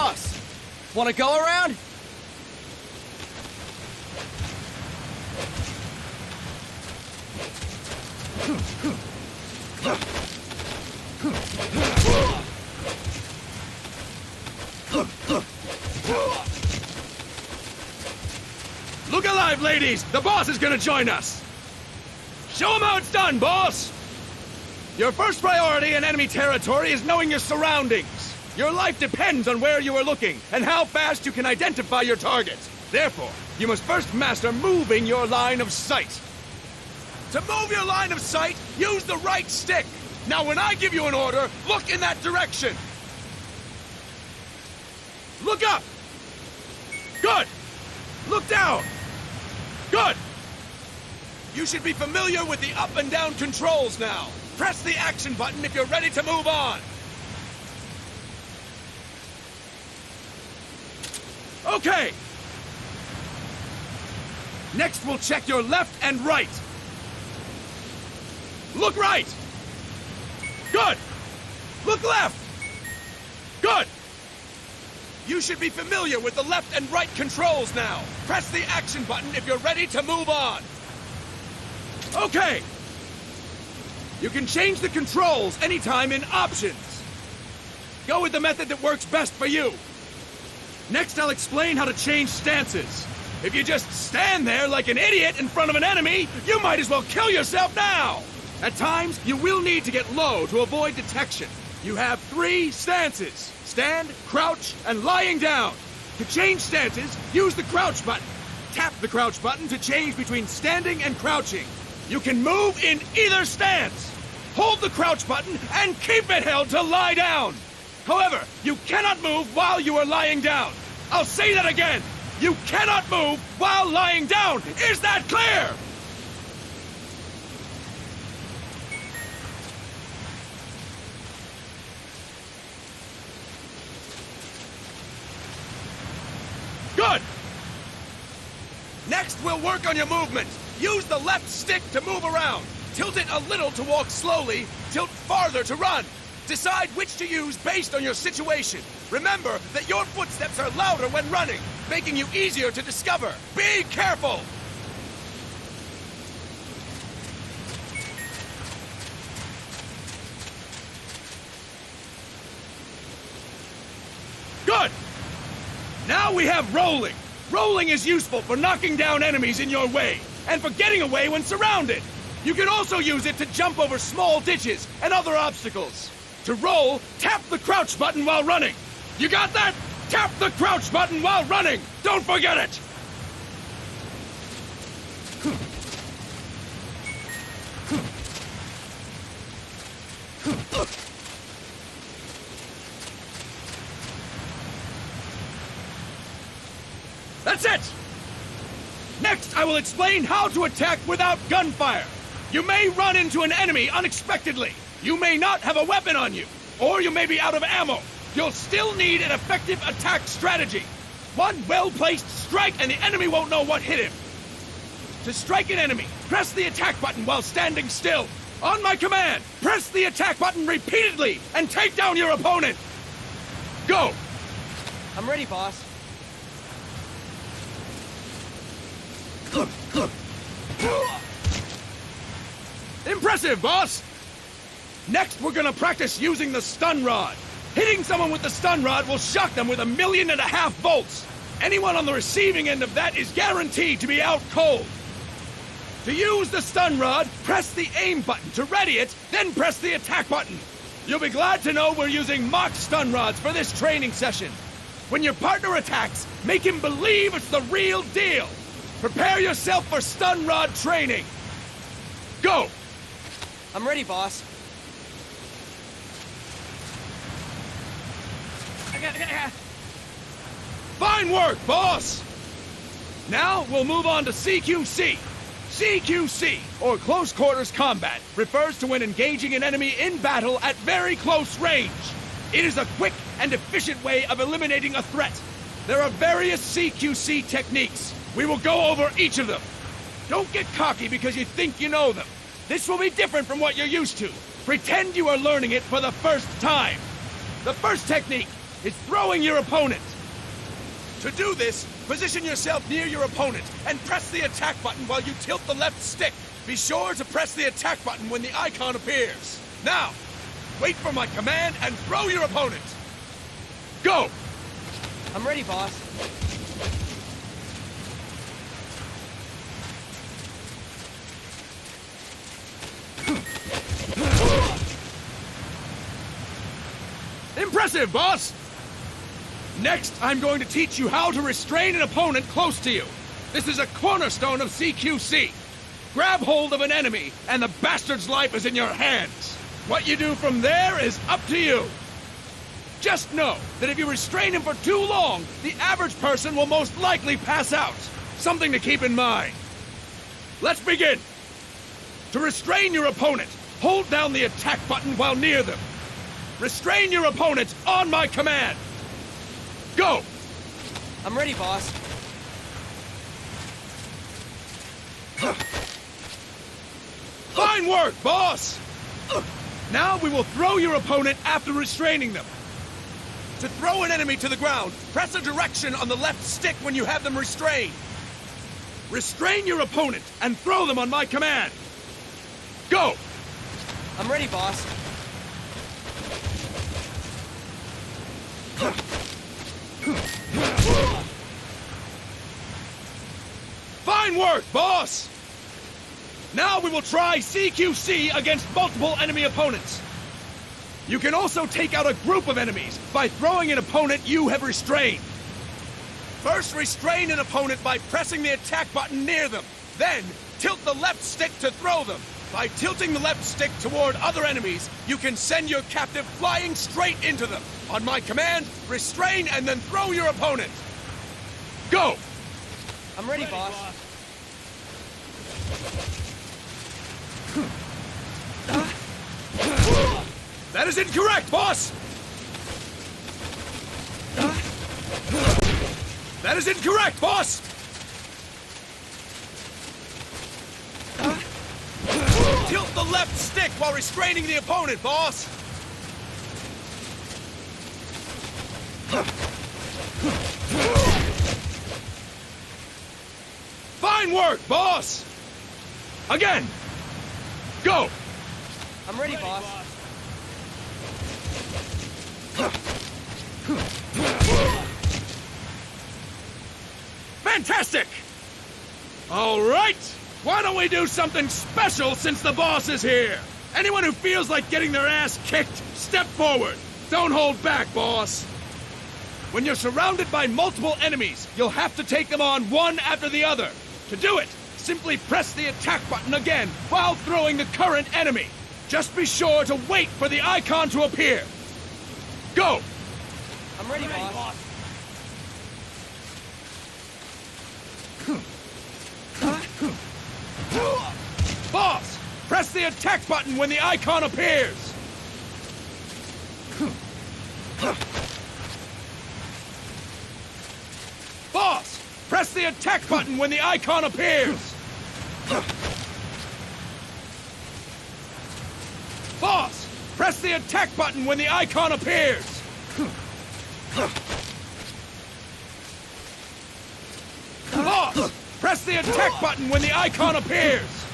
boss. Want to go around? Look alive, ladies! The boss is gonna join us! Show him how it's done, boss! Your first priority in enemy territory is knowing your surroundings. Your life depends on where you are looking and how fast you can identify your targets. Therefore, you must first master moving your line of sight. To move your line of sight, use the right stick. Now, when I give you an order, look in that direction. Look up. Good. Look down. Good. You should be familiar with the up and down controls now. Press the action button if you're ready to move on. Okay. Next, we'll check your left and right. Look right. Good. Look left. Good. You should be familiar with the left and right controls now. Press the action button if you're ready to move on. Okay. You can change the controls anytime in Options. Go with the method that works best for you. Next, I'll explain how to change stances. If you just stand there like an idiot in front of an enemy, you might as well kill yourself now! At times, you will need to get low to avoid detection. You have 3 stances: stand, crouch, and lying down. To change stances, use the crouch button. Tap the crouch button to change between standing and crouching. You can move in either stance. Hold the crouch button and keep it held to lie down. However, you cannot move while you are lying down. I'll say that again. You cannot move while lying down. Is that clear? Good. Next, we'll work on your movement. Use the left stick to move around. Tilt it a little to walk slowly, tilt farther to run. Decide which to use based on your situation. Remember that your footsteps are louder when running, making you easier to discover. Be careful! Good! Now we have rolling. Rolling is useful for knocking down enemies in your way, and for getting away when surrounded. You can also use it to jump over small ditches and other obstacles. To roll, tap the crouch button while running. You got that? Tap the crouch button while running! Don't forget it! That's it! Next, I will explain how to attack without gunfire. You may run into an enemy unexpectedly. You may not have a weapon on you, or you may be out of ammo. You'll still need an effective attack strategy. One well-placed strike and the enemy won't know what hit him. To strike an enemy, press the attack button while standing still. On my command, press the attack button repeatedly and take down your opponent. Go! I'm ready, boss. Impressive, boss! Next, we're gonna practice using the stun rod. Hitting someone with the stun rod will shock them with 1.5 million volts. Anyone on the receiving end of that is guaranteed to be out cold. To use the stun rod, press the aim button to ready it, then press the attack button. You'll be glad to know we're using mock stun rods for this training session. When your partner attacks, make him believe it's the real deal. Prepare yourself for stun rod training. Go! I'm ready, boss. Fine work, boss! Now, we'll move on to CQC. CQC, or Close Quarters Combat, refers to when engaging an enemy in battle at very close range. It is a quick and efficient way of eliminating a threat. There are various CQC techniques. We will go over each of them. Don't get cocky because you think you know them. This will be different from what you're used to. Pretend you are learning it for the first time. The first technique, is throwing your opponent. To do this, position yourself near your opponent and press the attack button while you tilt the left stick. Be sure to press the attack button when the icon appears. Now, wait for my command and throw your opponent. Go! I'm ready, boss. Impressive, boss! Next, I'm going to teach you how to restrain an opponent close to you. This is a cornerstone of CQC. Grab hold of an enemy, and the bastard's life is in your hands. What you do from there is up to you. Just know that if you restrain him for too long, the average person will most likely pass out. Something to keep in mind. Let's begin. To restrain your opponent, hold down the attack button while near them. Restrain your opponent on my command. Go! I'm ready, boss. Fine work, boss! Now we will throw your opponent after restraining them. To throw an enemy to the ground, press a direction on the left stick when you have them restrained. Restrain your opponent and throw them on my command. Go! I'm ready, boss. Fine work, boss! Now we will try CQC against multiple enemy opponents. You can also take out a group of enemies by throwing an opponent you have restrained. First, restrain an opponent by pressing the attack button near them. Then, tilt the left stick to throw them. By tilting the left stick toward other enemies, you can send your captive flying straight into them. On my command, restrain and then throw your opponent. Go! I'm ready, boss. That is incorrect, boss! That is incorrect, boss! Tilt the left stick while restraining the opponent, boss! Fine work, boss! Again! Go! I'm ready, boss. Fantastic! All right! Why don't we do something special since the boss is here? Anyone who feels like getting their ass kicked, step forward. Don't hold back, boss. When you're surrounded by multiple enemies, you'll have to take them on one after the other. To do it, simply press the attack button again while throwing the current enemy. Just be sure to wait for the icon to appear. Go! I'm ready, boss. Boss, press the attack button when the icon appears. Boss, press the attack button when the icon appears. Boss, press the attack button when the icon appears. Boss, press the attack button when the icon appears.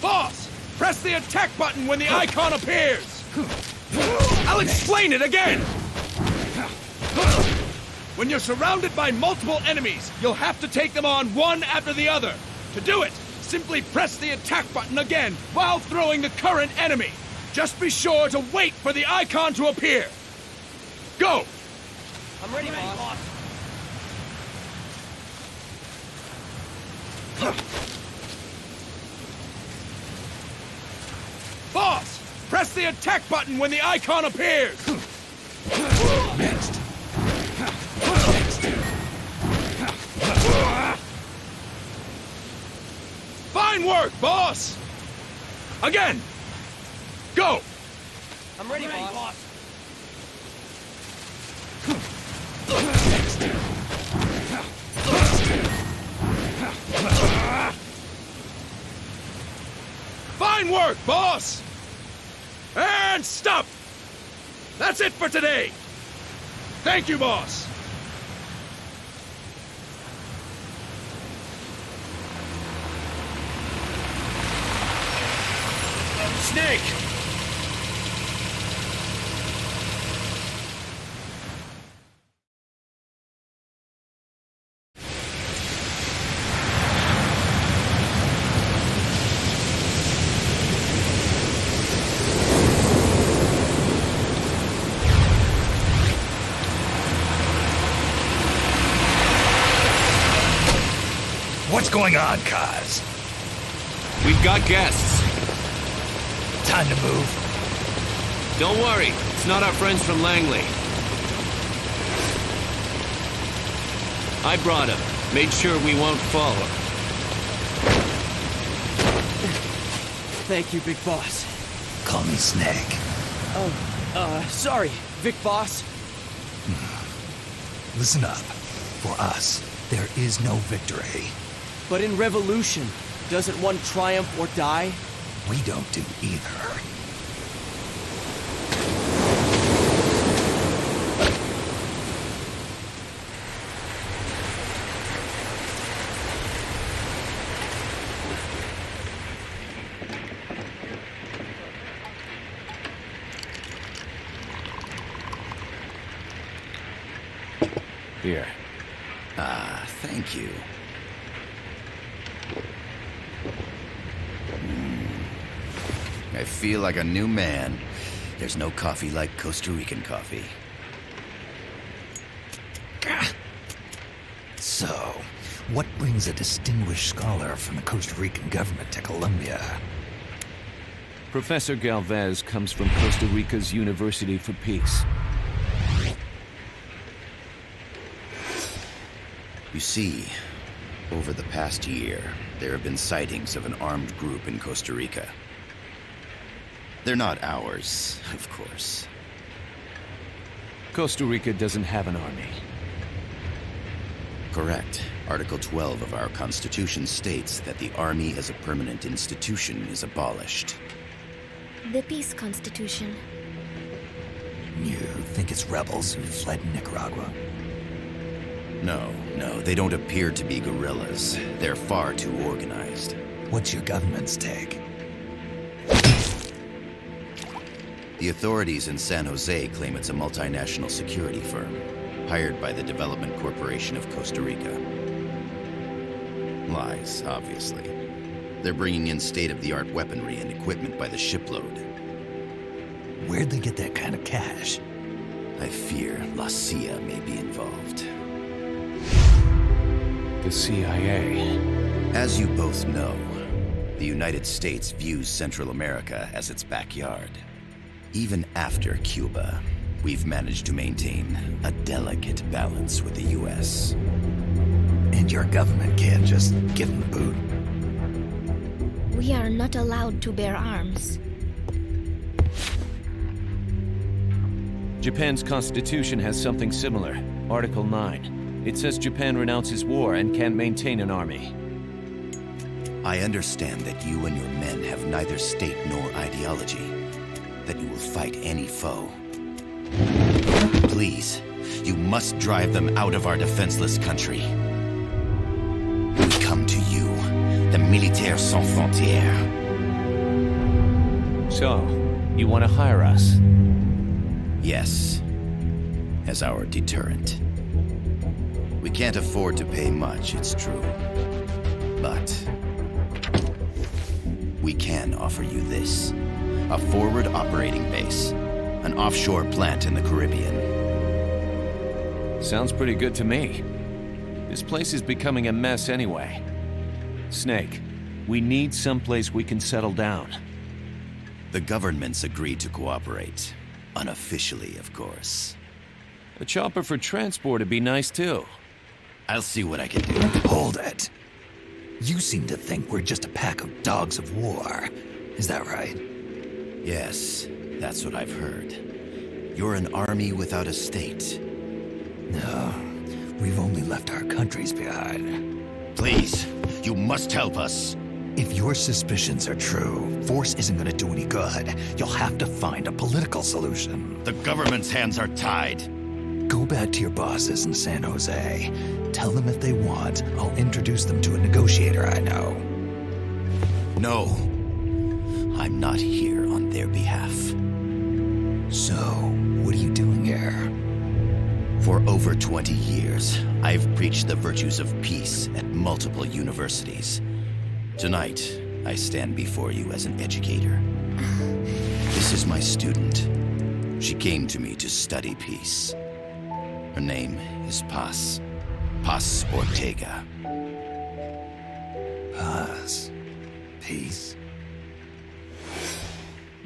Boss, press the attack button when the icon appears. I'll explain it again. When you're surrounded by multiple enemies, you'll have to take them on one after the other. To do it, simply press the attack button again while throwing the current enemy. Just be sure to wait for the icon to appear. Go! I'm ready, boss. Boss, press the attack button when the icon appears. Next. Fine work, boss! Again! Go! I'm ready, boss. Fine work, boss! And And stop! That's it for today! Thank you, boss! Snake! What's going on, Kaz? We've got guests. Time to move. Don't worry, it's not our friends from Langley. I brought him. Made sure we won't fall. Thank you, Big Boss. Call me Snake. Sorry, Vic Boss. Listen up. For us, there is no victory. But in revolution, doesn't one triumph or die? We don't do either. Here. Thank you. I feel like a new man. There's no coffee like Costa Rican coffee. So, what brings a distinguished scholar from the Costa Rican government to Colombia? Professor Galvez comes from Costa Rica's University for Peace. You see, over the past year, there have been sightings of an armed group in Costa Rica. They're not ours, of course. Costa Rica doesn't have an army. Correct. Article 12 of our Constitution states that the Army as a permanent institution is abolished. The Peace Constitution. You think it's rebels who fled Nicaragua? No, they don't appear to be guerrillas. They're far too organized. What's your government's take? The authorities in San Jose claim it's a multinational security firm, hired by the Development Corporation of Costa Rica. Lies, obviously. They're bringing in state-of-the-art weaponry and equipment by the shipload. Where'd they get that kind of cash? I fear La CIA may be involved. The CIA. As you both know, the United States views Central America as its backyard. Even after Cuba, we've managed to maintain a delicate balance with the U.S. And your government can't just give them the boot? We are not allowed to bear arms. Japan's constitution has something similar. Article 9. It says Japan renounces war and can't maintain an army. I understand that you and your men have neither state nor ideology. That you will fight any foe. Please, you must drive them out of our defenseless country. We come to you, the Militaires Sans Frontières. So, you want to hire us? Yes, as our deterrent. We can't afford to pay much, it's true. But we can offer you this. A forward operating base. An offshore plant in the Caribbean. Sounds pretty good to me. This place is becoming a mess anyway. Snake, we need someplace we can settle down. The governments agreed to cooperate. Unofficially, of course. A chopper for transport would be nice too. I'll see what I can do. Hold it. You seem to think we're just a pack of dogs of war. Is that right? Yes, that's what I've heard. You're an army without a state. No, we've only left our countries behind. Please, you must help us. If your suspicions are true, force isn't gonna do any good. You'll have to find a political solution. The government's hands are tied. Go back to your bosses in San Jose. Tell them if they want, I'll introduce them to a negotiator I know. No. I'm not here on their behalf. So, what are you doing here? For over 20 years, I've preached the virtues of peace at multiple universities. Tonight, I stand before you as an educator. This is my student. She came to me to study peace. Her name is Paz. Paz Ortega. Paz. Peace.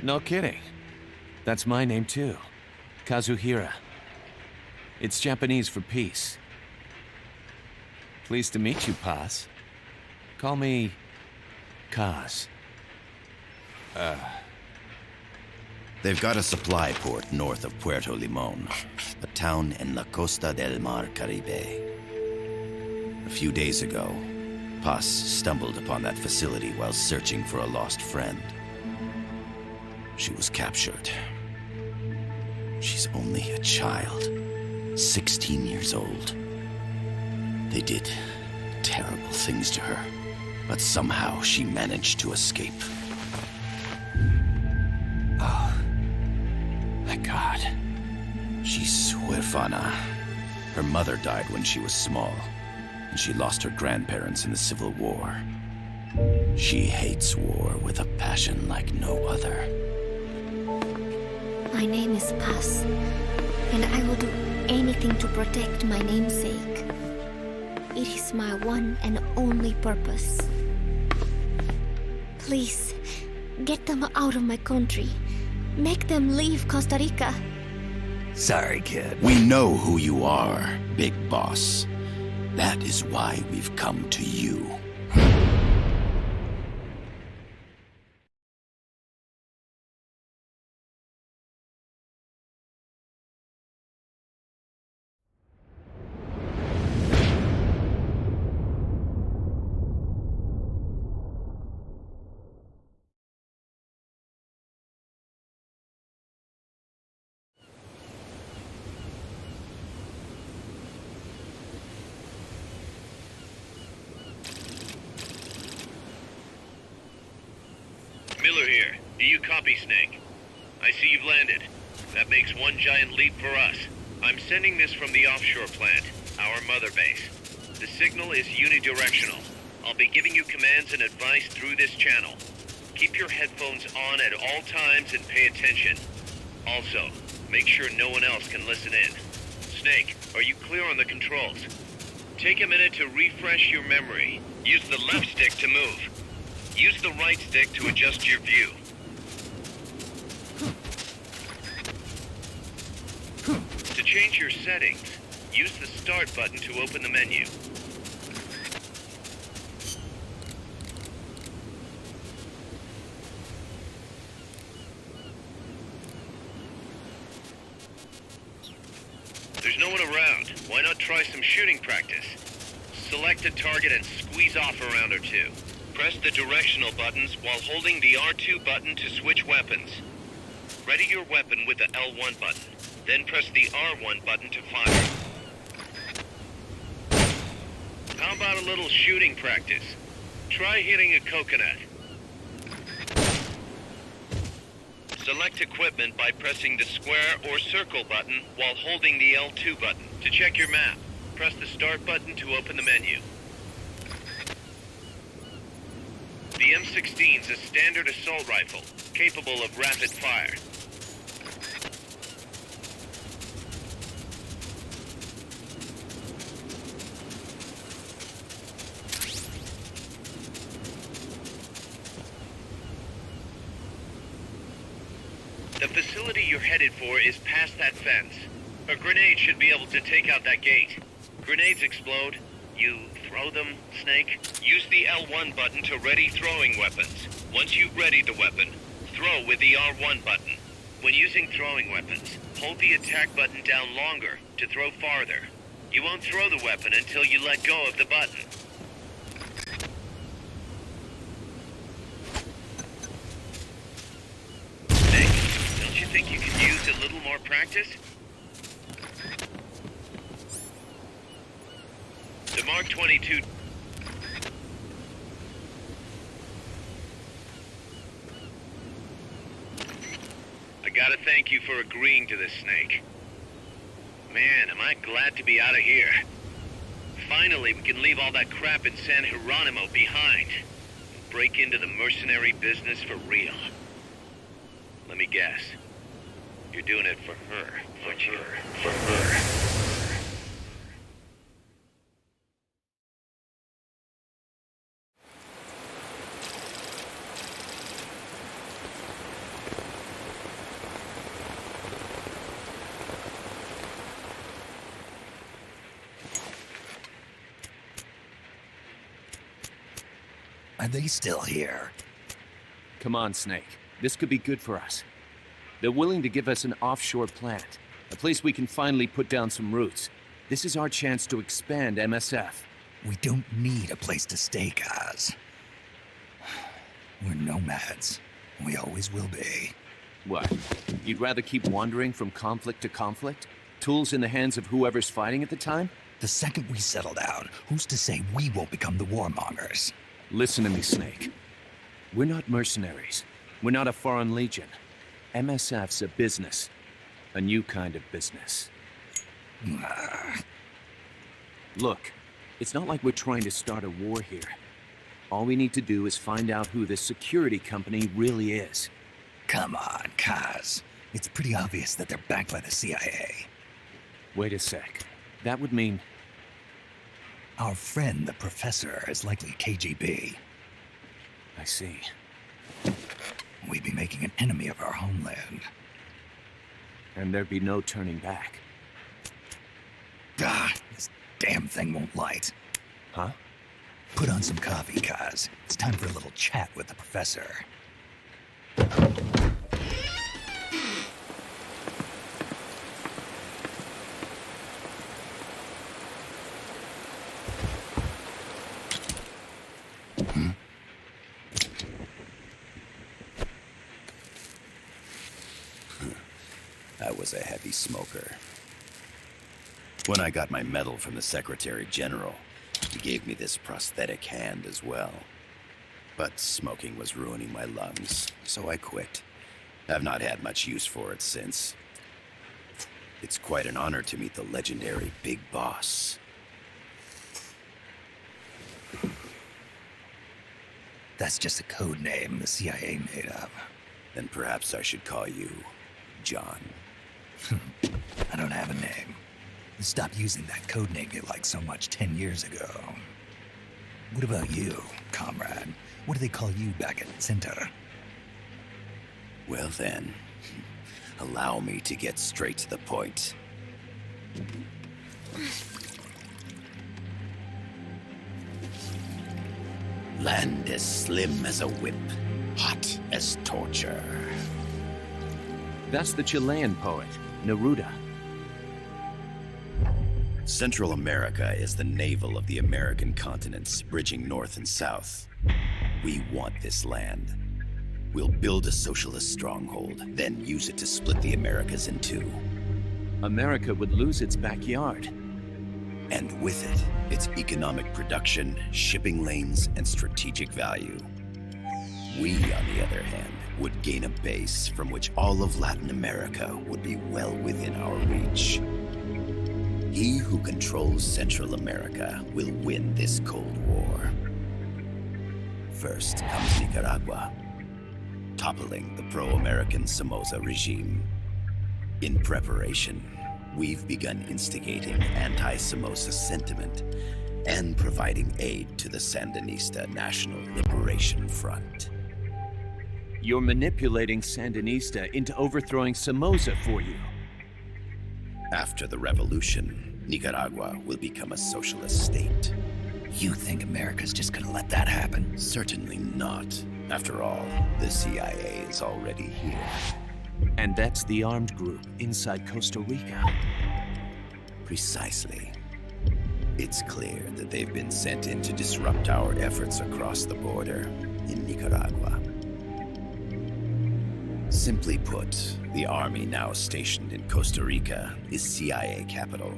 No kidding. That's my name too. Kazuhira. It's Japanese for peace. Pleased to meet you, Paz. Call me Kaz. They've got a supply port north of Puerto Limon, a town in La Costa del Mar Caribe. A few days ago, Paz stumbled upon that facility while searching for a lost friend. She was captured. She's only a child, 16 years old. They did terrible things to her, but somehow she managed to escape. Oh, my God. She's huérfana. Her mother died when she was small, and she lost her grandparents in the Civil War. She hates war with a passion like no other. My name is Paz, and I will do anything to protect my namesake. It is my one and only purpose. Please, get them out of my country. Make them leave Costa Rica. Sorry, kid. We know who you are, Big Boss. That is why we've come to you. Miller here. Do you copy, Snake? I see you've landed. That makes one giant leap for us. I'm sending this from the offshore plant, our mother base. The signal is unidirectional. I'll be giving you commands and advice through this channel. Keep your headphones on at all times and pay attention. Also, make sure no one else can listen in. Snake, are you clear on the controls? Take a minute to refresh your memory. Use the left stick to move. Use the right stick to adjust your view. To change your settings, use the Start button to open the menu. There's no one around. Why not try some shooting practice? Select a target and squeeze off a round or two. Press the directional buttons while holding the R2 button to switch weapons. Ready your weapon with the L1 button, then press the R1 button to fire. How about a little shooting practice? Try hitting a coconut. Select equipment by pressing the square or circle button while holding the L2 button. To check your map, press the Start button to open the menu. The M16 is a standard assault rifle, capable of rapid fire. The facility you're headed for is past that fence. A grenade should be able to take out that gate. Grenades explode. You throw them, Snake? Use the L1 button to ready throwing weapons. Once you've readied the weapon, throw with the R1 button. When using throwing weapons, hold the attack button down longer to throw farther. You won't throw the weapon until you let go of the button. Don't you think you could use a little more practice? The Mark 22... I gotta thank you for agreeing to this, Snake. Man, am I glad to be out of here. Finally, we can leave all that crap in San Geronimo behind. And break into the mercenary business for real. Let me guess. You're doing it for her, aren't you? For her. Are they still here? Come on, Snake. This could be good for us. They're willing to give us an offshore plant, a place we can finally put down some roots. This is our chance to expand MSF. We don't need a place to stay, Kaz. We're nomads. We always will be. What? You'd rather keep wandering from conflict to conflict? Tools in the hands of whoever's fighting at the time? The second we settle down, who's to say we won't become the warmongers? Listen to me, Snake. We're not mercenaries. We're not a foreign legion. MSF's a business. A new kind of business. Look, it's not like we're trying to start a war here. All we need to do is find out who this security company really is. Come on, Kaz. It's pretty obvious that they're backed by the CIA. Wait a sec. That would mean... Our friend, the professor, is likely KGB. I see. We'd be making an enemy of our homeland. And there'd be no turning back. This damn thing won't light. Huh? Put on some coffee, Kaz. It's time for a little chat with the professor. I was a heavy smoker. When I got my medal from the Secretary General, he gave me this prosthetic hand as well. But smoking was ruining my lungs, so I quit. I've not had much use for it since. It's quite an honor to meet the legendary Big Boss. That's just a code name the CIA made up. Then perhaps I should call you John. I don't have a name. You stopped using that code name you liked so much 10 years ago. What about you, comrade? What do they call you back at Center? Well then, allow me to get straight to the point. Land as slim as a whip, hot as torture. That's the Chilean poet, Neruda. Central America is the navel of the American continents, bridging north and south. We want this land. We'll build a socialist stronghold, then use it to split the Americas in two. America would lose its backyard. And with it, its economic production, shipping lanes, and strategic value. We, on the other hand, would gain a base from which all of Latin America would be well within our reach. He who controls Central America will win this Cold War. First comes Nicaragua, toppling the pro-American Somoza regime. In preparation, we've begun instigating anti-Somoza sentiment and providing aid to the Sandinista National Liberation Front. You're manipulating Sandinista into overthrowing Somoza for you. After the revolution, Nicaragua will become a socialist state. You think America's just gonna let that happen? Certainly not. After all, the CIA is already here. And that's the armed group inside Costa Rica. Precisely. It's clear that they've been sent in to disrupt our efforts across the border in Nicaragua. Simply put, the army now stationed in Costa Rica is CIA capital.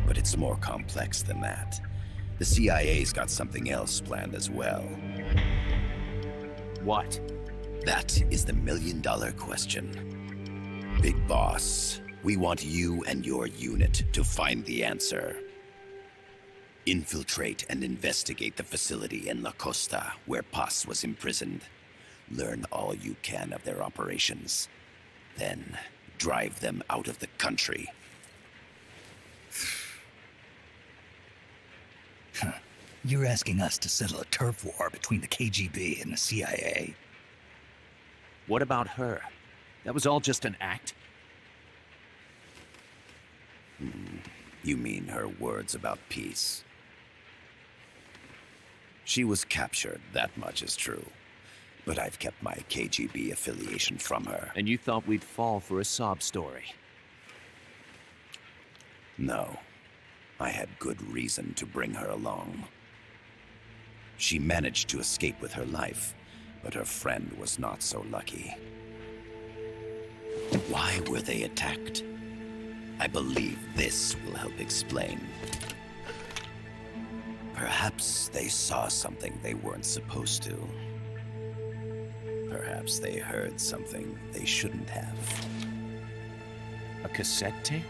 But it's more complex than that. The CIA's got something else planned as well. What? That is the million-dollar question. Big Boss, we want you and your unit to find the answer. Infiltrate and investigate the facility in La Costa where Paz was imprisoned. Learn all you can of their operations. Then, drive them out of the country. You're asking us to settle a turf war between the KGB and the CIA? What about her? That was all just an act? You mean her words about peace? She was captured, that much is true. But I've kept my KGB affiliation from her. And you thought we'd fall for a sob story? No. I had good reason to bring her along. She managed to escape with her life, but her friend was not so lucky. Why were they attacked? I believe this will help explain. Perhaps they saw something they weren't supposed to. Perhaps they heard something they shouldn't have. A cassette tape?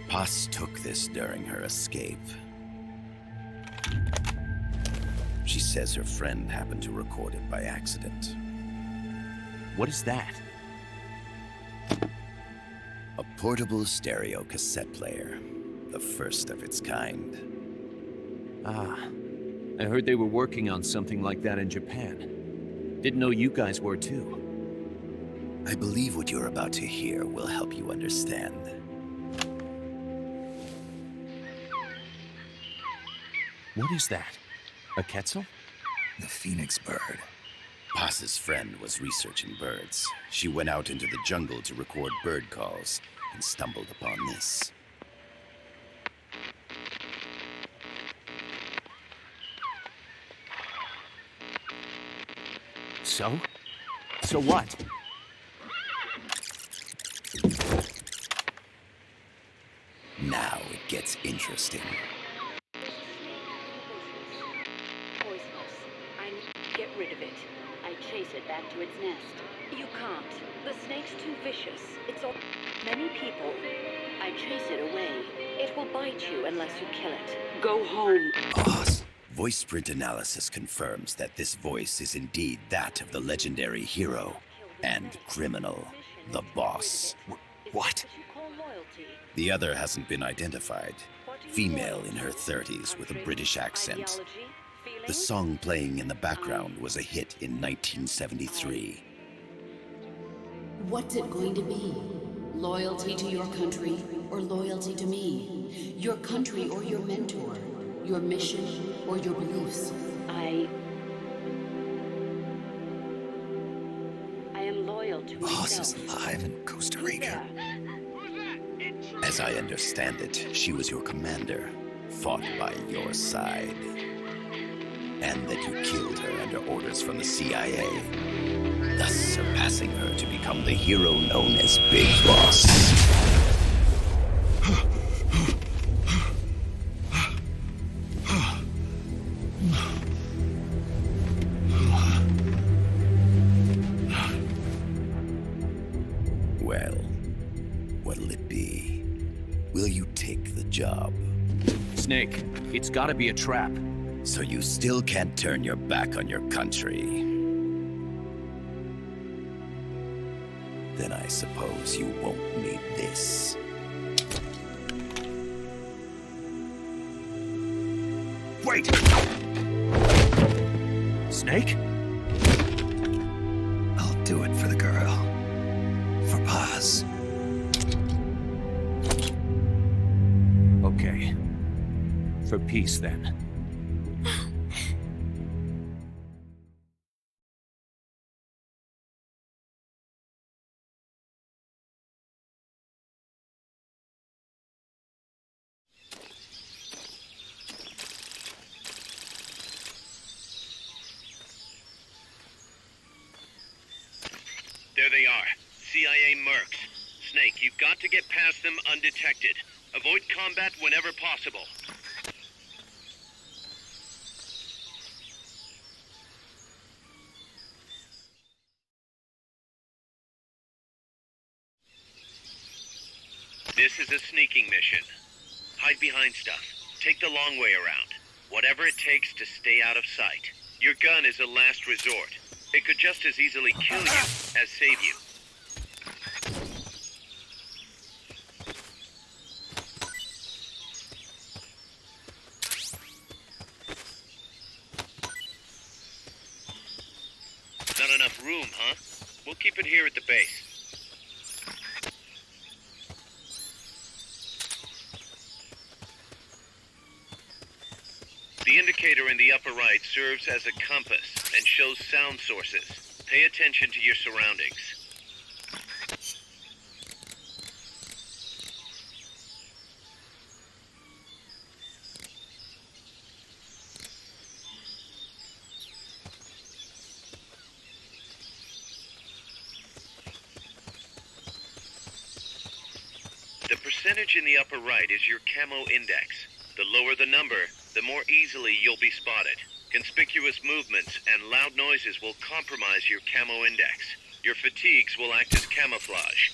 Paz took this during her escape. She says her friend happened to record it by accident. What is that? A portable stereo cassette player. The first of its kind. Ah, I heard they were working on something like that in Japan. Didn't know you guys were too. I believe what you're about to hear will help you understand. What is that? A Quetzal? The phoenix bird. Paz's friend was researching birds. She went out into the jungle to record bird calls and stumbled upon this. So? So what? Now it gets interesting. Poisonous. I need to get rid of it. I chase it back to its nest. You can't. The snake's too vicious. It's all... Many people. I chase it away. It will bite you unless you kill it. Go home. Boss. Voice print analysis confirms that this voice is indeed that of the legendary hero and criminal, the Boss. What? The other hasn't been identified. Female in her 30s with a British accent. The song playing in the background was a hit in 1973. What's it going to be? Loyalty to your country or loyalty to me? Your country or your mentor? Your mission or your beliefs? I am loyal to Boss myself. is alive in Costa Rica. As I understand it, she was your commander, fought by your side. And that you killed her under orders from the CIA, thus surpassing her to become the hero known as Big Boss. Well, what'll it be? Will you take the job? Snake, it's gotta be a trap. So you still can't turn your back on your country? Then I suppose you won't need this. Wait! Snake? I'll do it for the girl. For Paz. Okay. For peace, then. There they are. CIA mercs. Snake, you've got to get past them undetected. Avoid combat whenever possible. This is a sneaking mission. Hide behind stuff. Take the long way around. Whatever it takes to stay out of sight. Your gun is a last resort. It could just as easily kill you as save you. Not enough room, huh? We'll keep it here at the base. The indicator in the upper right serves as a compass and shows sound sources. Pay attention to your surroundings. The percentage in the upper right is your camo index. The lower the number, the more easily you'll be spotted. Conspicuous movements and loud noises will compromise your camo index. Your fatigues will act as camouflage.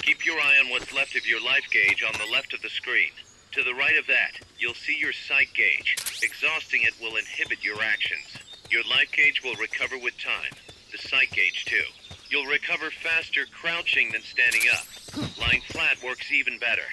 Keep your eye on what's left of your life gauge on the left of the screen. To the right of that, you'll see your sight gauge. Exhausting it will inhibit your actions. Your life gauge will recover with time. The sight gauge, too. You'll recover faster crouching than standing up. Lying flat works even better.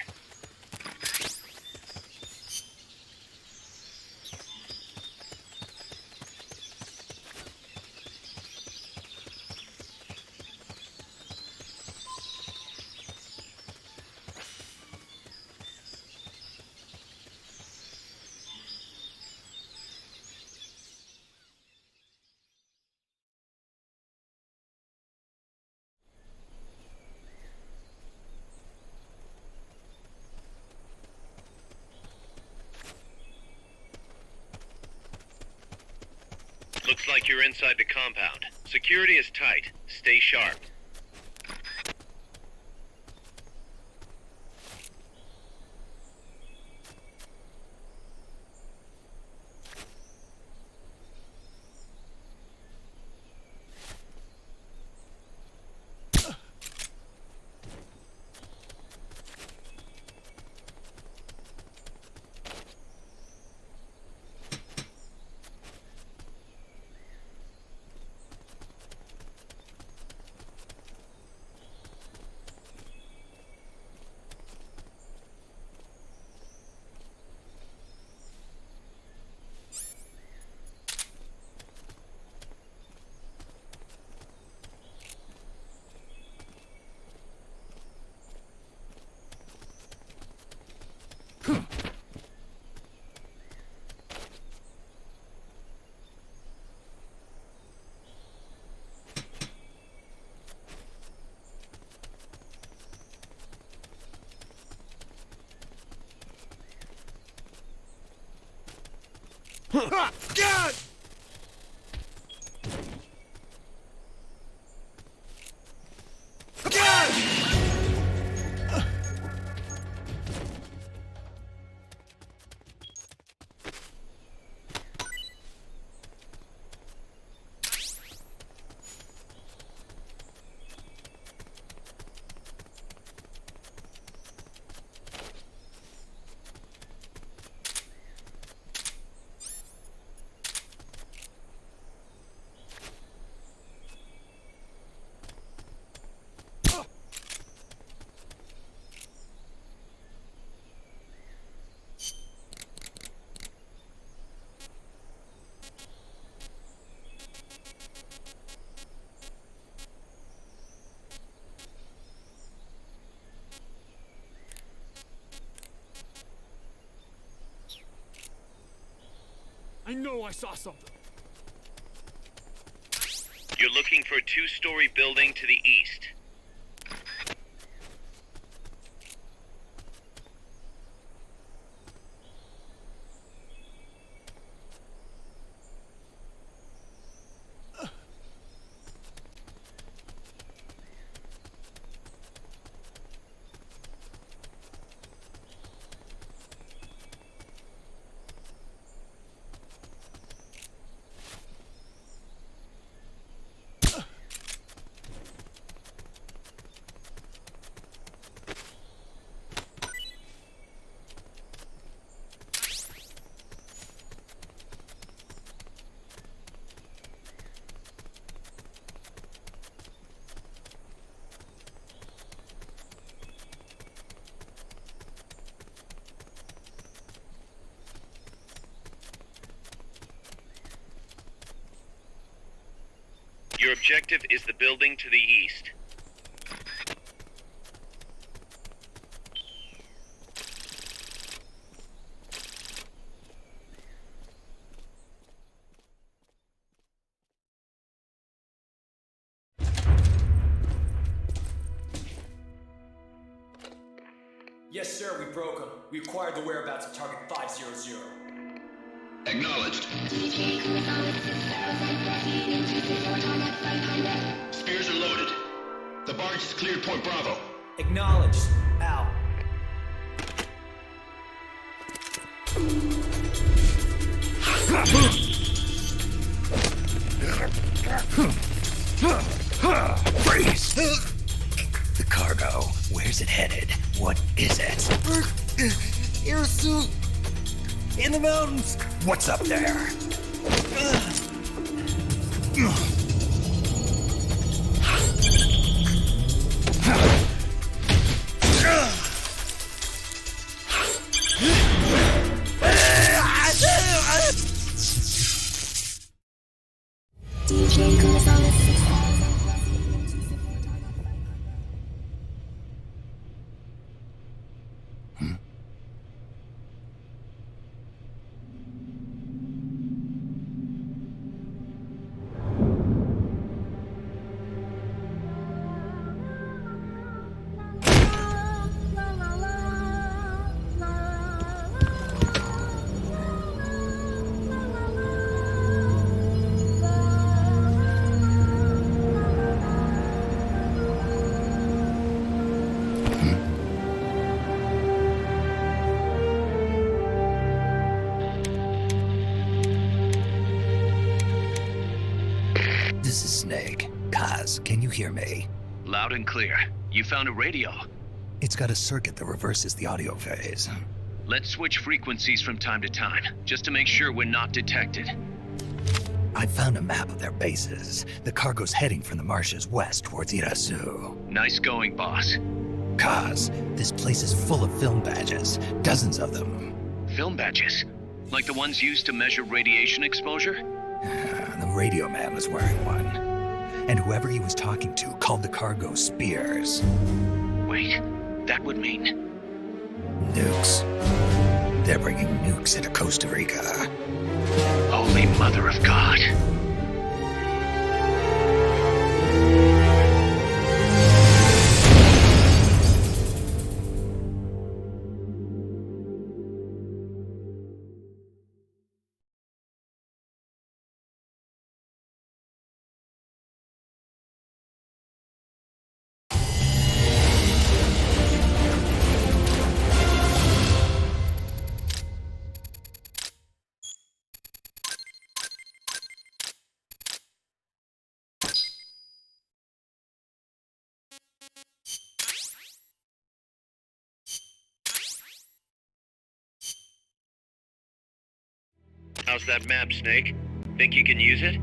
Looks like you're inside the compound. Security is tight. Stay sharp. God! I know I saw something. You're looking for a two-story building to the east. Your objective is the building to the east. Yes, sir, we broke them. We acquired the whereabouts of target 500. Acknowledged. Spears are loaded. The barge is cleared Point Bravo. Acknowledged. Out. Freeze! The cargo. Where's it headed? What is it? Airsuit! In the mountains! What's up there? DJ goes on a This is Snake. Kaz, can you hear me? Loud and clear. You found a radio. It's got a circuit that reverses the audio phase. Let's switch frequencies from time to time, just to make sure we're not detected. I found a map of their bases. The cargo's heading from the marshes west towards Irasu. Nice going, boss. Kaz, this place is full of film badges. Dozens of them. Film badges? Like the ones used to measure radiation exposure? The radio man was wearing one. And whoever he was talking to called the cargo Spears. Wait, that would mean... Nukes. They're bringing nukes into Costa Rica. Holy Mother of God. How's that map, Snake? Think you can use it?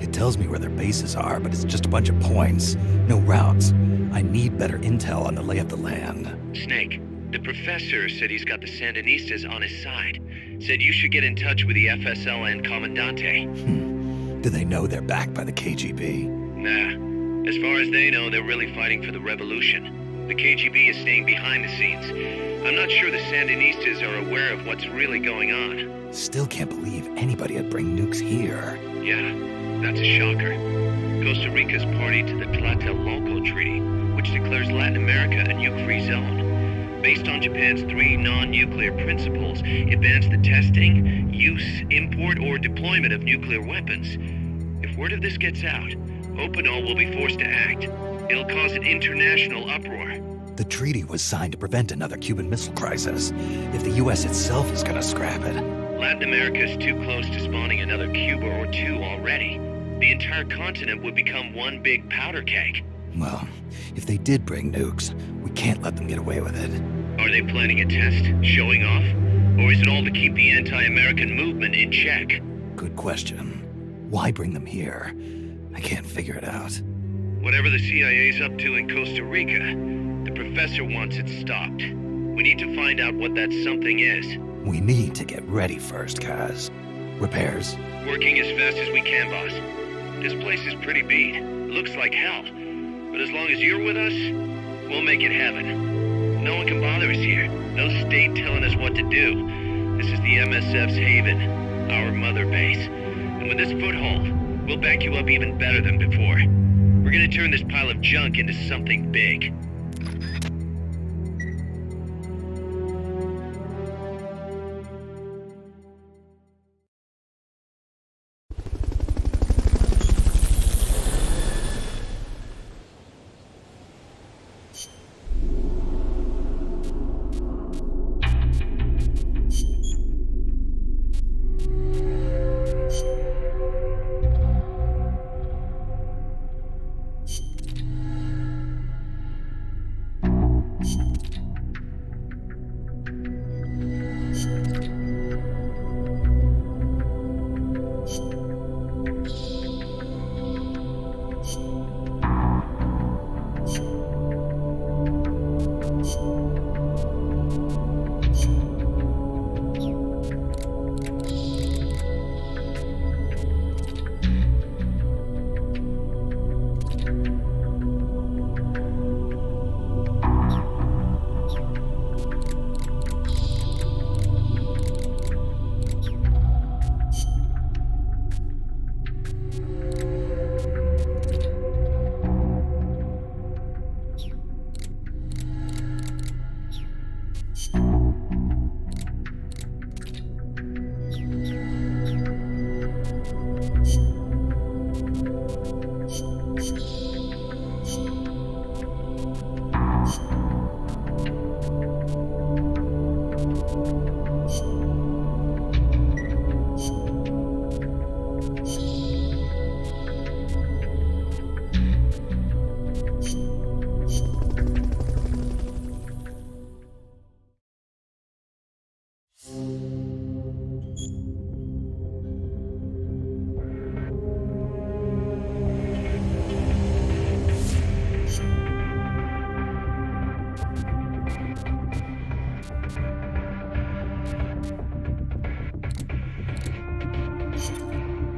It tells me where their bases are, but it's just a bunch of points. No routes. I need better intel on the lay of the land. Snake, the professor said he's got the Sandinistas on his side. Said you should get in touch with the FSL and Comandante. Do they know they're backed by the KGB? Nah. As far as they know, they're really fighting for the revolution. The KGB is staying behind the scenes. I'm not sure the Sandinistas are aware of what's really going on. Still can't believe anybody would bring nukes here. Yeah, that's a shocker. Costa Rica's party to the Tlatelolco Treaty, which declares Latin America a nuke-free zone. Based on Japan's 3 non-nuclear principles, it bans the testing, use, import, or deployment of nuclear weapons. If word of this gets out, Hope and all will be forced to act. It'll cause an international uproar. The treaty was signed to prevent another Cuban Missile Crisis. If the U.S. itself is gonna scrap it... Latin America is too close to spawning another Cuba or 2 already. The entire continent would become one big powder keg. Well, if they did bring nukes, we can't let them get away with it. Are they planning a test? Showing off? Or is it all to keep the anti-American movement in check? Good question. Why bring them here? I can't figure it out. Whatever the CIA's up to in Costa Rica, the professor wants it stopped. We need to find out what that something is. We need to get ready first, Kaz. Repairs? Working as fast as we can, boss. This place is pretty beat. It looks like hell. But as long as you're with us, we'll make it heaven. No one can bother us here. No state telling us what to do. This is the MSF's haven, our mother base. And with this foothold, we'll back you up even better than before. We're gonna turn this pile of junk into something big.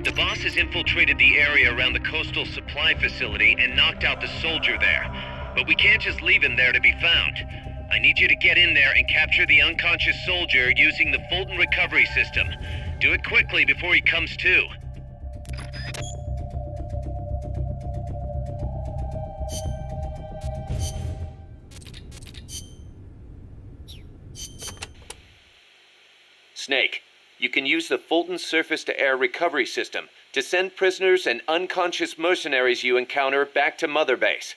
The boss has infiltrated the area around the coastal supply facility and knocked out the soldier there. But we can't just leave him there to be found. I need you to get in there and capture the unconscious soldier using the Fulton recovery system. Do it quickly before he comes to. Snake, you can use the Fulton surface-to-air recovery system to send prisoners and unconscious mercenaries you encounter back to Mother Base.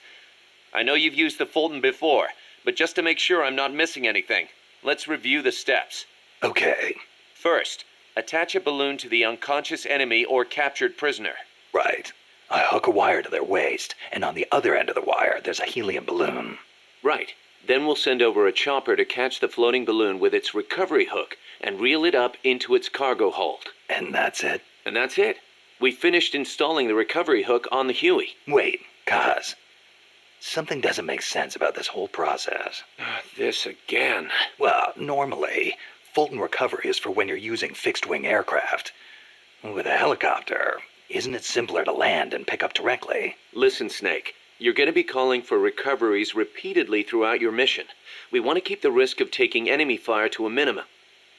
I know you've used the Fulton before, but just to make sure I'm not missing anything, let's review the steps. Okay. First, attach a balloon to the unconscious enemy or captured prisoner. Right. I hook a wire to their waist, and on the other end of the wire, there's a helium balloon. Right. Then we'll send over a chopper to catch the floating balloon with its recovery hook and reel it up into its cargo hold. And that's it? And that's it. We finished installing the recovery hook on the Huey. Wait, Kaz. Something doesn't make sense about this whole process. This again. Well, normally, Fulton recovery is for when you're using fixed-wing aircraft. With a helicopter, isn't it simpler to land and pick up directly? Listen, Snake. You're going to be calling for recoveries repeatedly throughout your mission. We want to keep the risk of taking enemy fire to a minimum.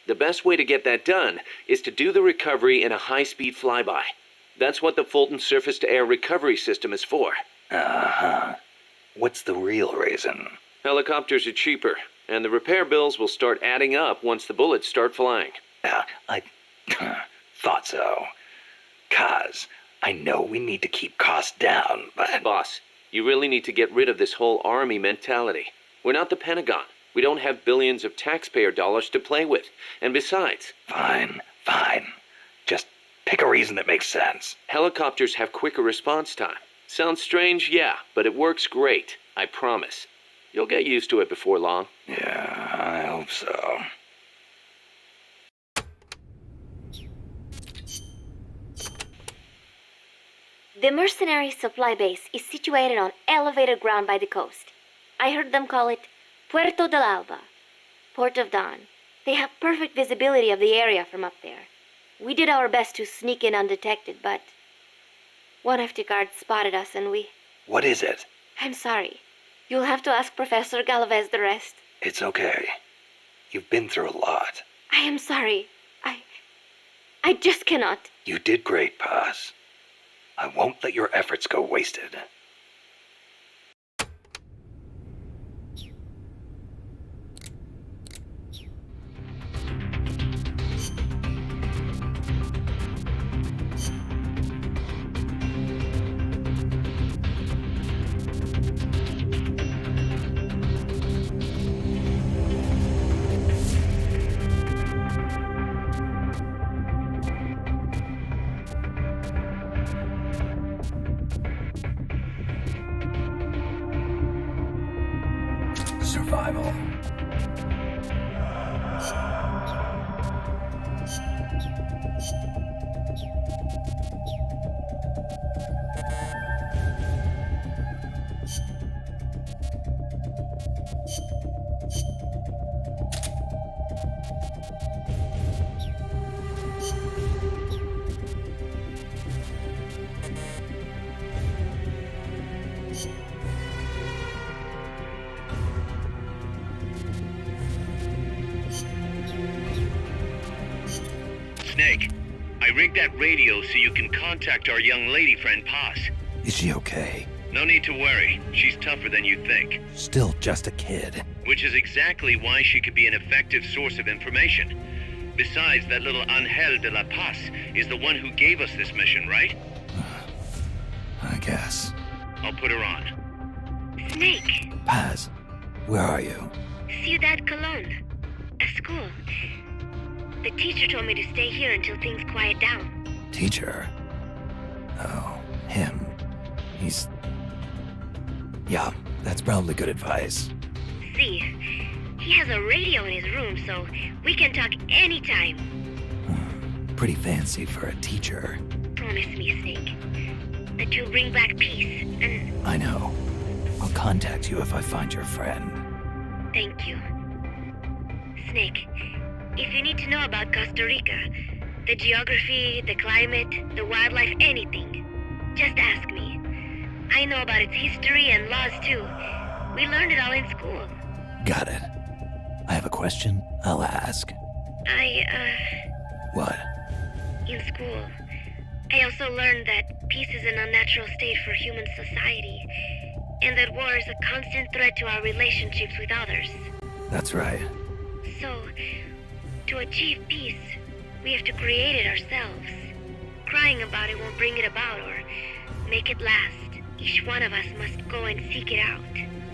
The best way to get that done is to do the recovery in a high-speed flyby. That's what the Fulton surface-to-air recovery system is for. Uh-huh. What's the real reason? Helicopters are cheaper, and the repair bills will start adding up once the bullets start flying. I thought so. Kaz, I know we need to keep costs down, but... Boss, you really need to get rid of this whole army mentality. We're not the Pentagon. We don't have billions of taxpayer dollars to play with. And besides... Fine. Just pick a reason that makes sense. Helicopters have quicker response time. Sounds strange, yeah, but it works great. I promise. You'll get used to it before long. Yeah, I hope so. The mercenary supply base is situated on elevated ground by the coast. I heard them call it Puerto del Alba, Port of Dawn. They have perfect visibility of the area from up there. We did our best to sneak in undetected, but one of the guards spotted us and we... What is it? I'm sorry. You'll have to ask Professor Galvez the rest. It's okay. You've been through a lot. I am sorry. I just cannot. You did great, Paz. I won't let your efforts go wasted. Survival. Snake, I rigged that radio so you can contact our young lady friend Paz. Is she okay? No need to worry. She's tougher than you'd think. Still just a kid. Which is exactly why she could be an effective source of information. Besides, that little Angel de la Paz is the one who gave us this mission, right? I guess. I'll put her on. Snake. Paz, where are you? Ciudad Colon. A school. The teacher told me to stay here until things quiet down. Teacher? Oh, him. He's... Yeah, that's probably good advice. See, he has a radio in his room, so we can talk anytime. Pretty fancy for a teacher. Promise me, Snake, that you'll bring back peace, and... I know. I'll contact you if I find your friend. Thank you. Snake, if you need to know about Costa Rica, the geography, the climate, the wildlife, anything, just ask me. I know about its history and laws too. We learned it all in school. Got it. I have a question. I'll ask. What? In school, I also learned that peace is an unnatural state for human society, and that war is a constant threat to our relationships with others. That's right. So, to achieve peace, we have to create it ourselves. Crying about it won't bring it about or make it last. Each one of us must go and seek it out.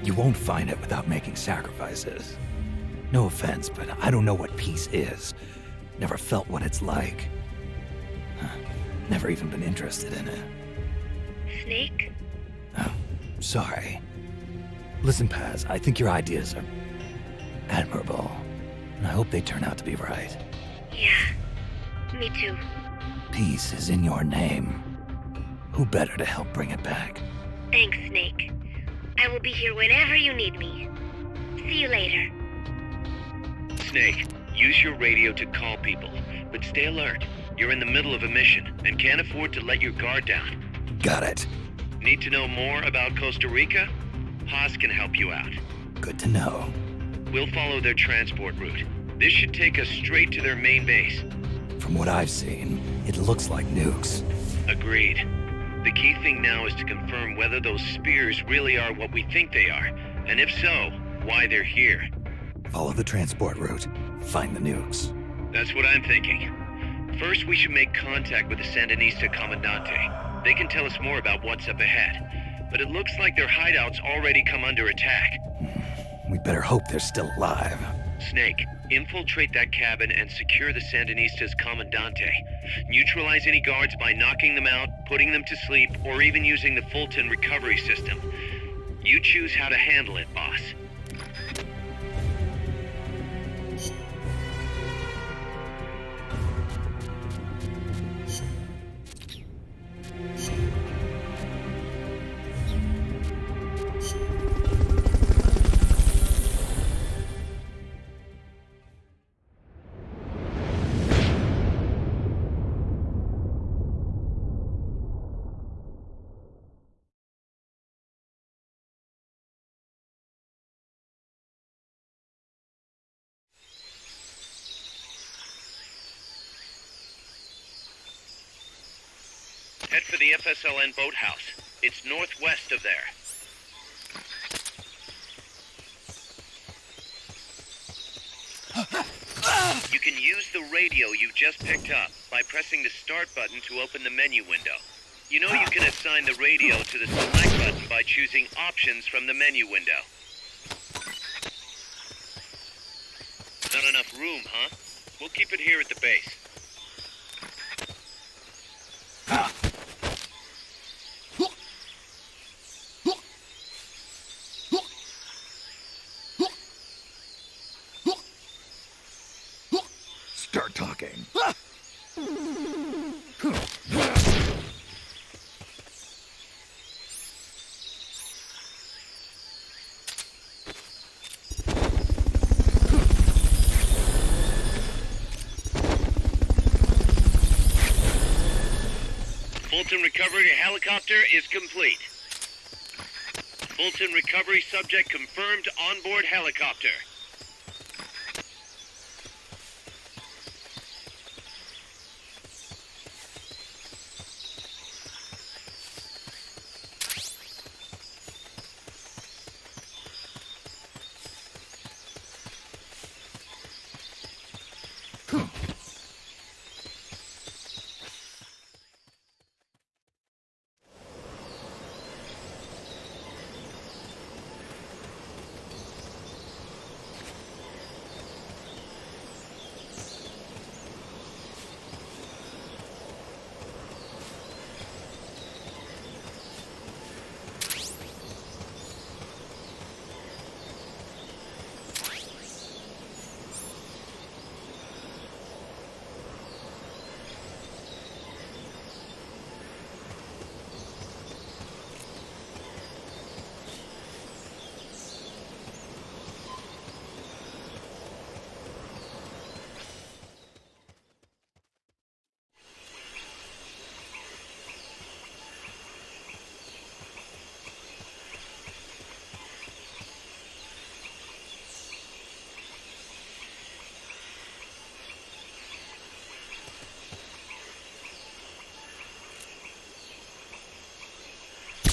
You won't find it without making sacrifices. No offense, but I don't know what peace is. Never felt what it's like. Never even been interested in it. Snake? Oh, sorry. Listen, Paz, I think your ideas are admirable, and I hope they turn out to be right. Yeah, me too. Peace is in your name. Who better to help bring it back? Thanks, Snake. I will be here whenever you need me. See you later. Snake, use your radio to call people, but stay alert. You're in the middle of a mission and can't afford to let your guard down. Got it. Need to know more about Costa Rica? Haas can help you out. Good to know. We'll follow their transport route. This should take us straight to their main base. From what I've seen, it looks like nukes. Agreed. The key thing now is to confirm whether those spears really are what we think they are, and if so, why they're here. Follow the transport route. Find the nukes. That's what I'm thinking. First, we should make contact with the Sandinista Comandante. They can tell us more about what's up ahead. But it looks like their hideout's already come under attack. We better hope they're still alive. Snake, infiltrate that cabin and secure the Sandinista's Comandante. Neutralize any guards by knocking them out, putting them to sleep, or even using the Fulton recovery system. You choose how to handle it, boss. Head for the FSLN boathouse. It's northwest of there. You can use the radio you just picked up by pressing the start button to open the menu window. You know you can assign the radio to the select button by choosing options from the menu window. Not enough room, huh? We'll keep it here at the base. Start talking. Fulton recovery helicopter is complete. Fulton recovery subject confirmed onboard helicopter.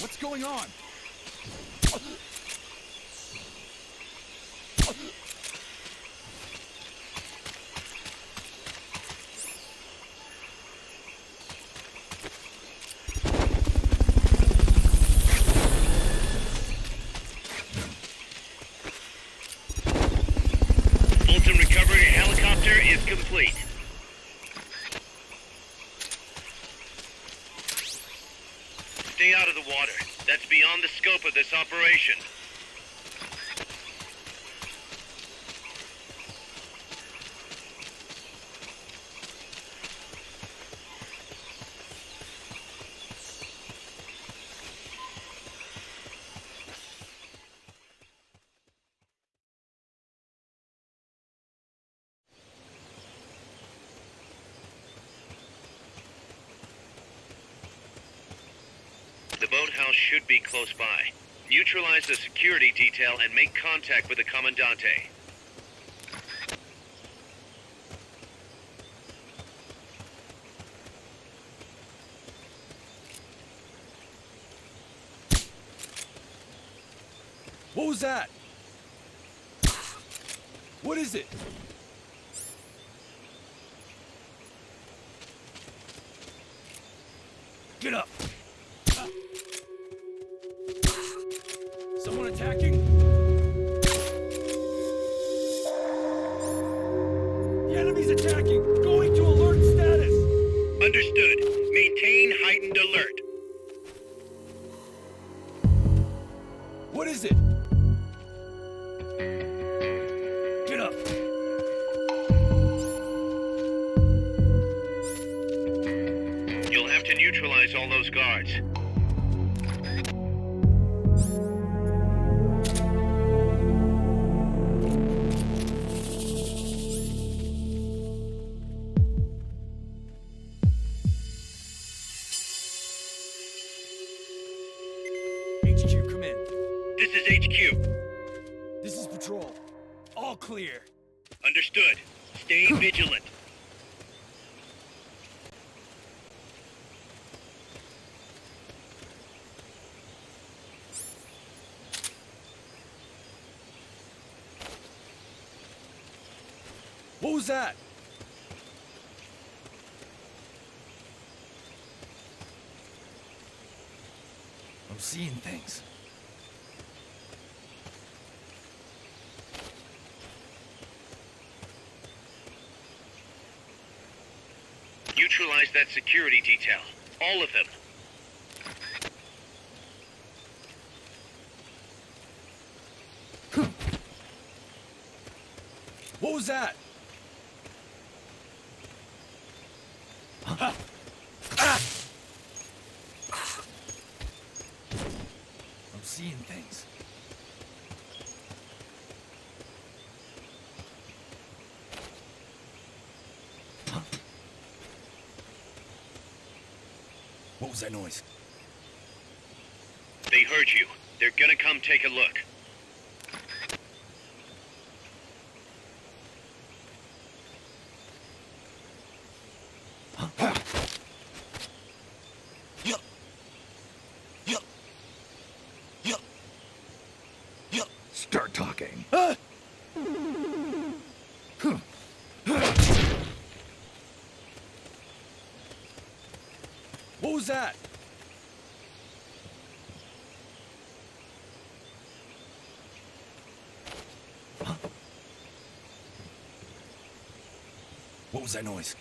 What's going on? Fulton recovery helicopter is complete. Stay out of the water. That's beyond the scope of this operation. The boathouse should be close by. Neutralize the security detail and make contact with the Commandante. What was that? What is it? Get up! Someone attacking? The enemy's attacking! Going to alert status! Understood. Maintain heightened alert. What is it? Get up! You'll have to neutralize all those guards. HQ, come in. This is HQ. This is patrol. All clear. Understood. Stay vigilant. What was that? I'm seeing things. Neutralize that security detail. All of them. What was that? Ah! I'm seeing things. What was that noise? They heard you. They're gonna come take a look. Start talking. What was that? What was that noise?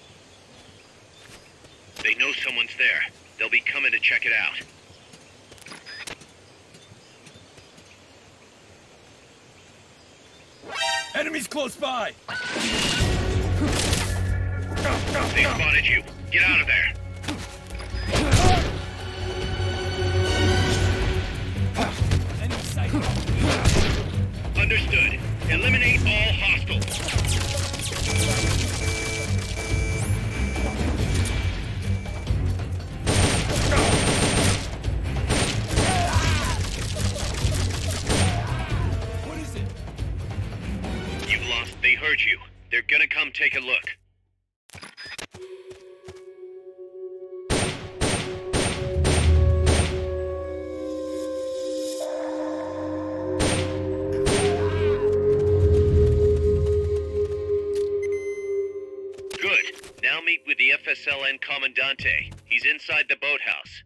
They know someone's there. They'll be coming to check it out. Enemies close by! They spotted you. Get out of there. Enemy sight. Understood. Eliminate all hostiles. What is it? You've lost. They heard you. They're gonna come take a look. Good. Now meet with the FSLN Commandante. He's inside the boathouse.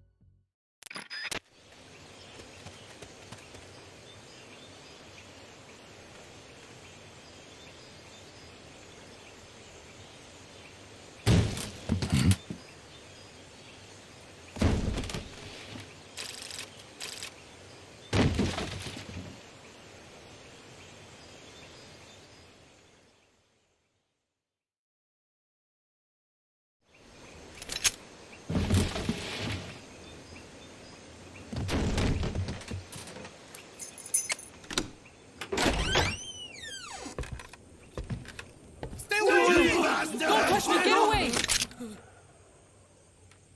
Don't touch me! Get away!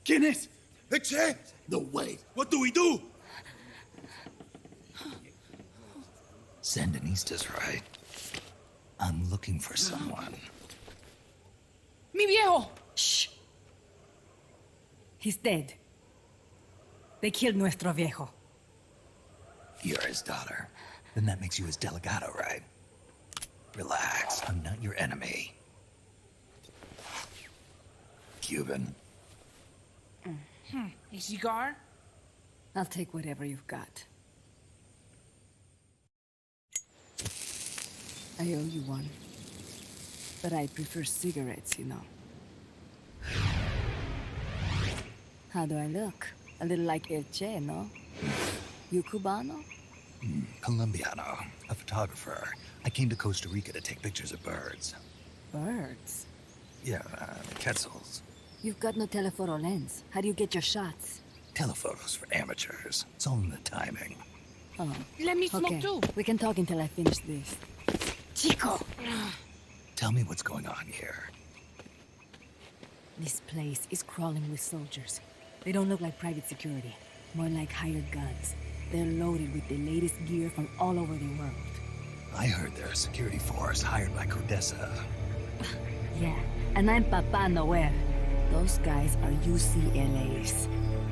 ¿Quién es? ¿Eche? No way. What do we do? Sandinista's right. I'm looking for someone. Mi viejo! Shh. He's dead. They killed nuestro viejo. You're his daughter. Then that makes you his delegado, right? Relax, I'm not your enemy. Cuban. A cigar? I'll take whatever you've got. I owe you one. But I prefer cigarettes, you know. How do I look? A little like El Che, no? You Cubano? Colombiano, a photographer. I came to Costa Rica to take pictures of birds. Birds? Yeah, quetzals. You've got no telephoto lens. How do you get your shots? Telephotos for amateurs. It's all in the timing. Oh. Let me smoke too. We can talk until I finish this. Chico! Tell me what's going on here. This place is crawling with soldiers. They don't look like private security. More like hired guns. They're loaded with the latest gear from all over the world. I heard they're a security force hired by Codesa. Yeah, and I'm Papa Noel. Those guys are UCLA's.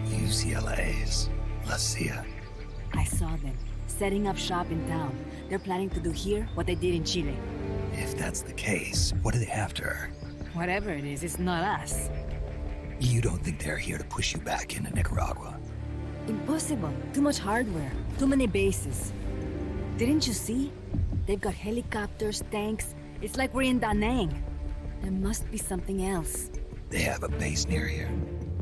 UCLA's? La CIA. I saw them, setting up shop in town. They're planning to do here what they did in Chile. If that's the case, what are they after? Whatever it is, it's not us. You don't think they're here to push you back into Nicaragua? Impossible. Too much hardware. Too many bases. Didn't you see? They've got helicopters, tanks. It's like we're in Da Nang. There must be something else. They have a base near here.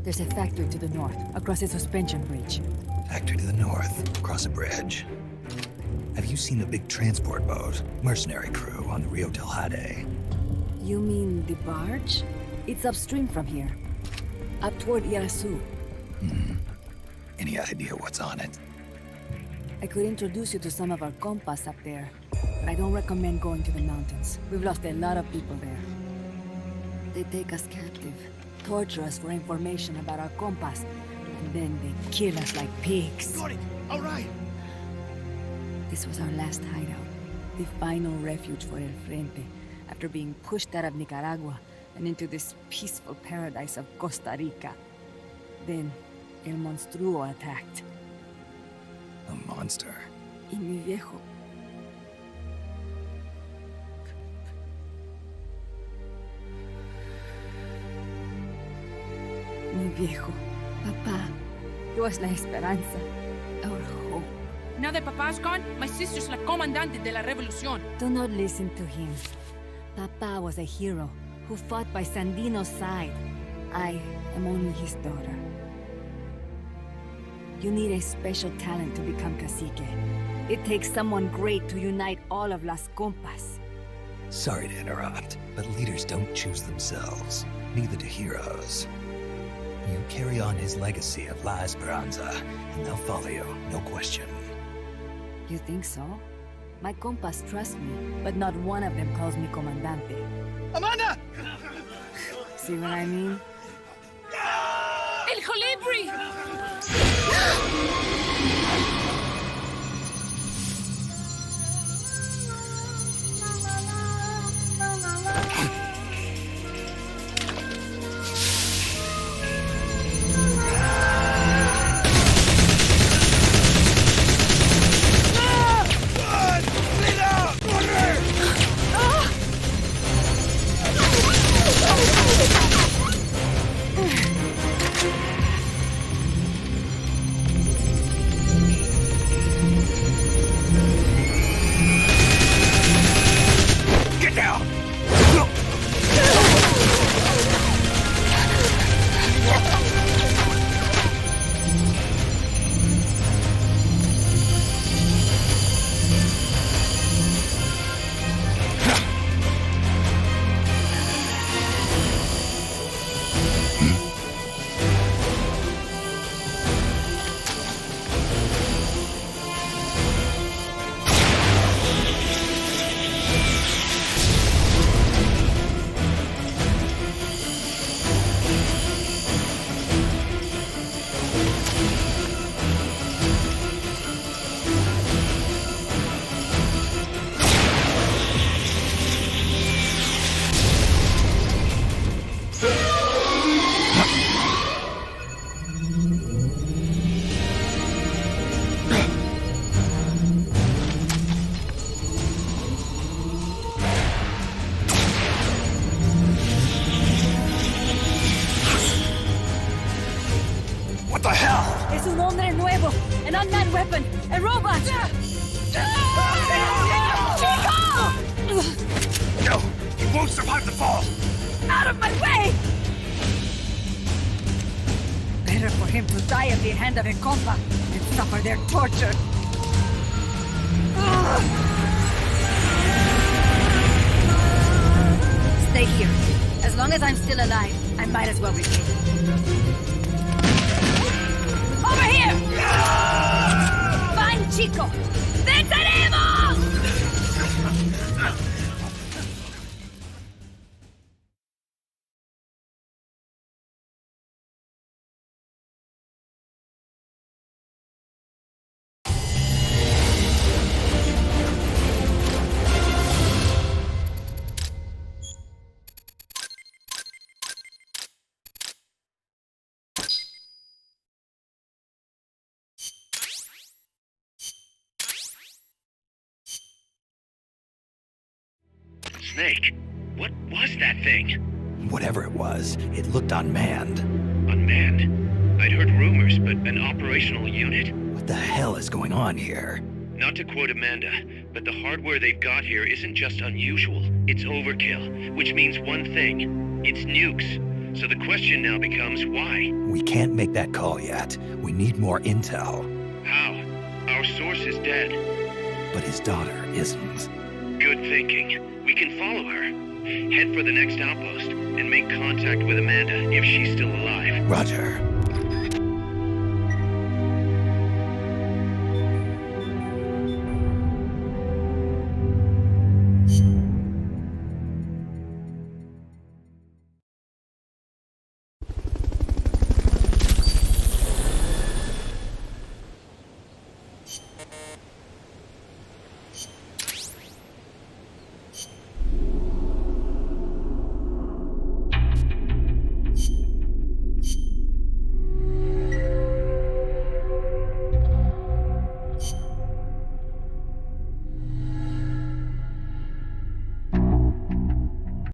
There's a factory to the north, across a suspension bridge. Factory to the north, across a bridge. Have you seen a big transport boat? Mercenary crew on the Rio del Jade. You mean the barge? It's upstream from here. Up toward Irasu. Any idea what's on it? I could introduce you to some of our compas up there, but I don't recommend going to the mountains. We've lost a lot of people there. They take us captive, torture us for information about our compas, and then they kill us like pigs. Got it! All right! This was our last hideout, the final refuge for El Frente, after being pushed out of Nicaragua and into this peaceful paradise of Costa Rica. Then, El Monstruo attacked. A monster? Y mi viejo. Mi viejo. Papá. He was la esperanza. Our hope. Now that Papa's gone, my sister's la comandante de la revolución. Do not listen to him. Papa was a hero who fought by Sandino's side. I am only his daughter. You need a special talent to become cacique. It takes someone great to unite all of Las Compas. Sorry to interrupt, but leaders don't choose themselves. Neither do heroes. You carry on his legacy of La Esperanza, and they'll follow you, no question. You think so? My compas trust me, but not one of them calls me Comandante. Amanda! See what I mean? El Colibri! Es un hombre nuevo, an unmanned weapon, a robot! Chico! No! He won't survive the fall! Out of my way! Better for him to die at the hand of a compa than suffer their torture. Stay here. As long as I'm still alive, I might as well repay. Over here! Find Chico! ¡Venceremos! Snake, what was that thing? Whatever it was, it looked unmanned. Unmanned? I'd heard rumors, but an operational unit? What the hell is going on here? Not to quote Amanda, but the hardware they've got here isn't just unusual, it's overkill, which means one thing. It's nukes. So the question now becomes why? We can't make that call yet. We need more intel. How? Our source is dead. But his daughter isn't. Good thinking. We can follow her. Head for the next outpost and make contact with Amanda if she's still alive. Roger.